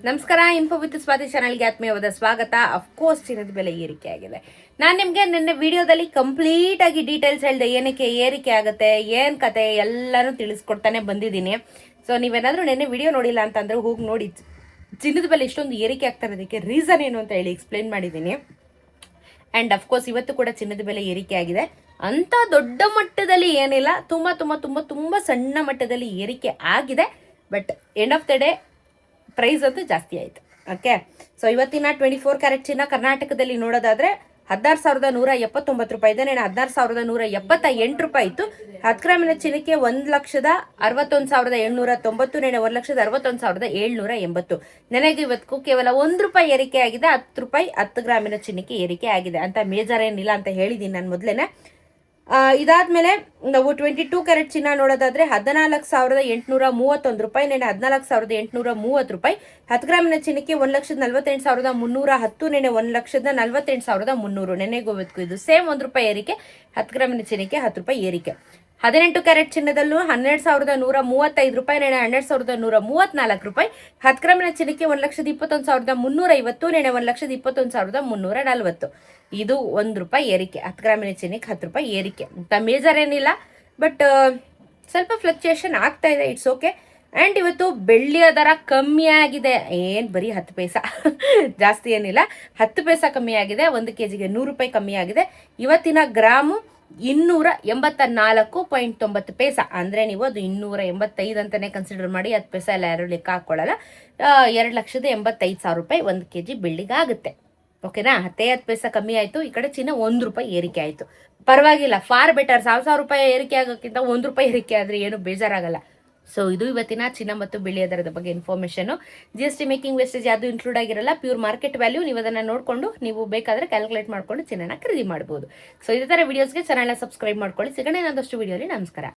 ನಮಸ್ಕಾರ. Info with Swati ಚಾನಲ್ಗೆ ಆತ್ಮೀಯವಾದ ಸ್ವಾಗತ. ಅಫ್ಕೋರ್ಸ್ ಚಿನ್ನದ ಬೆಲೆ ಏರಿಕೆ ಆಗಿದೆ. ನಾನು ನಿಮಗೆ ನಿನ್ನೆ ವಿಡಿಯೋದಲ್ಲಿ ಕಂಪ್ಲೀಟ್ ಆಗಿ ಡೀಟೇಲ್ಸ್ ಹೇಳಿದೆ, ಏನಕ್ಕೆ ಏರಿಕೆ ಆಗುತ್ತೆ, ಏನ್ ಕತೆ ಎಲ್ಲಾನು ತಿಳಿಸ್ಕೊಡ್ತಾನೆ ಬಂದಿದ್ದೀನಿ. ಸೊ ನೀವೇನಾದ್ರೂ ನಿನ್ನೆ ವಿಡಿಯೋ ನೋಡಿಲ್ಲ ಅಂತಂದ್ರೆ ಹೋಗಿ ನೋಡಿ. ಚಿನ್ನದ ಬೆಲೆ ಇಷ್ಟೊಂದು ಏರಿಕೆ ಆಗ್ತಾ ಇರೋದಕ್ಕೆ ರೀಸನ್ ಏನು ಅಂತ ಹೇಳಿ ಎಕ್ಸ್ಪ್ಲೇನ್ ಮಾಡಿದ್ದೀನಿ. ಆ್ಯಂಡ್ ಅಫ್ಕೋರ್ಸ್ ಇವತ್ತು ಕೂಡ ಚಿನ್ನದ ಬೆಲೆ ಏರಿಕೆ ಆಗಿದೆ. ಅಂತ ದೊಡ್ಡ ಮಟ್ಟದಲ್ಲಿ ಏನಿಲ್ಲ, ತುಂಬಾ ತುಂಬಾ ತುಂಬಾ ತುಂಬಾ ಸಣ್ಣ ಮಟ್ಟದಲ್ಲಿ ಏರಿಕೆ ಆಗಿದೆ. But end of the day price ಅಂತೂ ಜಾಸ್ತಿ ಆಯಿತು. ಓಕೆ, ಸೊ ಇವತ್ತಿನ 24 ಕ್ಯಾರೆಟ್ ಚಿನ್ನ ಕರ್ನಾಟಕದಲ್ಲಿ ನೋಡೋದಾದ್ರೆ 16,179 ರೂಪಾಯಿ ಇದೆ. 16,178 ರೂಪಾಯಿ ಇತ್ತು. 10 ಗ್ರಾಮಿನ ಚಿನ್ನಕ್ಕೆ 1,61,790. ನೆನೆ 1,61,780. ನನಗೆ ಇವತ್ತು ಕೇವಲ 1 ರೂಪಾಯಿ ಏರಿಕೆ ಆಗಿದೆ. 10 ರೂಪಾಯಿ 10 ಗ್ರಾಮಿನ ಚಿನ್ನಕ್ಕೆ ಏರಿಕೆ ಆಗಿದೆ ಅಂತ ಮೇಜರ್ ಏನಿಲ್ಲ ಅಂತ ಹೇಳಿದ್ದೀನಿ ನಾನು ಮೊದಲೇನೆ. ಇದಾದ್ಮೇಲೆ ನಾವು 22 ಕ್ಯಾರೆಟ್ ಚಿನ್ನ ನೋಡೋದಾದ್ರೆ 14,831 ರೂಪಾಯಿ. ನೆನೆ 14,830 ರೂಪಾಯಿ. 10 ಗ್ರಾಮಿನ ಚಿನ್ನಕ್ಕೆ 1,48,310. ನೆನೆ 1,48,300. ನೆನೆಗೂ ಇದು ಸೇಮ್ 1 ರೂಪಾಯಿ ಏರಿಕೆ. 10 ಗ್ರಾಮಿನ ಚಿನ್ನಕ್ಕೆ 10 ರೂಪಾಯಿ ಏರಿಕೆ. 18 ಕ್ಯಾರೆಟ್ ಚಿನ್ನದಲ್ಲೂ 12,135 ರೂಪಾಯಿ. ನೆನೆ 12,134 ರೂಪಾಯಿ. 10 ಗ್ರಾಮಿನ ಚಿನ್ನಕ್ಕೆ 1,21,350. ನೆನೆ 1,21,340. ಇದು 1 ರೂಪಾಯಿ ಏರಿಕೆ. 10 ಗ್ರಾಮಿನ ಚಿನ್ನಕ್ಕೆ 10 ರೂಪಾಯಿ ಏರಿಕೆ ಅಂತ ಮೇಜರ್ ಏನಿಲ್ಲ, ಬಟ್ ಸ್ವಲ್ಪ ಫ್ಲಕ್ಚುಯೇಷನ್ ಆಗ್ತಾ ಇದೆ. It's okay. ಆ್ಯಂಡ್ ಇವತ್ತು ಬೆಳ್ಳಿಯ ದರ ಕಮ್ಮಿ ಆಗಿದೆ. ಏನು ಬರೀ 10 ಪೈಸಾ ಜಾಸ್ತಿ ಏನಿಲ್ಲ, 10 ಪೈಸಾ ಕಮ್ಮಿ ಆಗಿದೆ. 1 ಕೆಜಿಗೆ 100 ರೂಪಾಯಿ ಕಮ್ಮಿ ಆಗಿದೆ. ಇವತ್ತಿನ ಗ್ರಾಮು 284.90 ಪೈಸಾ. ಅಂದರೆ ನೀವು ಅದು 285 ಅಂತಾನೆ ಕನ್ಸಿಡರ್ ಮಾಡಿ. 10 ಪೈಸಾ ಎಲ್ಲ ಯಾರು ಲೆಕ್ಕ ಹಾಕೊಳ್ಳಲ್ಲ. 2,85,000 ರೂಪಾಯಿ 1 ಕೆಜಿ ಬೆಳ್ಳಿಗೆ ಆಗುತ್ತೆ. ಓಕೆನಾ? 10 ಪೈಸಾ ಕಮ್ಮಿ ಆಯಿತು. ಈ ಕಡೆ ಚಿನ್ನ 1 ರೂಪಾಯಿ ಏರಿಕೆ ಆಯಿತು. ಪರವಾಗಿಲ್ಲ, ಫಾರ್ ಬೆಟರ್. 1,000 ರೂಪಾಯಿ ಏರಿಕೆ ಆಗೋಕ್ಕಿಂತ 1 ರೂಪಾಯಿ ಏರಿಕೆ ಆದರೆ ಏನು ಬೇಜಾರಾಗಲ್ಲ. ಸೊ ಇದು ಇವತ್ತಿನ ಚಿನ್ನ ಮತ್ತು ಬೆಳ್ಳಿಯ ದರದ ಬಗ್ಗೆ ಇನ್ಫಾರ್ಮೇಷನು. GST ಮೇಕಿಂಗ್ ವೇಸ್ಟೇಜ್ ಯಾವುದು ಇನ್ಕ್ಲೂಡ್ ಆಗಿರಲ್ಲ. Pure market value. ನೀವು ಅದನ್ನು ನೋಡಿಕೊಂಡು ನೀವು ಬೇಕಾದರೆ ಕ್ಯಾಲ್ಕುಲೇಟ್ ಮಾಡಿಕೊಂಡು ಚಿನ್ನನ ಖರೀದಿ ಮಾಡ್ಬೋದು. ಸೊ ಇದೇ ಥರ ವೀಡಿಯೋಸ್ಗೆ ಚಾನಲ್ನ ಸಬ್ಸ್ಕ್ರೈಬ್ ಮಾಡ್ಕೊಳ್ಳಿ. ಸಿಗೋಣ ಇನ್ನೊಂದಷ್ಟು ವಿಡಿಯೋಲಿ. ನಮಸ್ಕಾರ.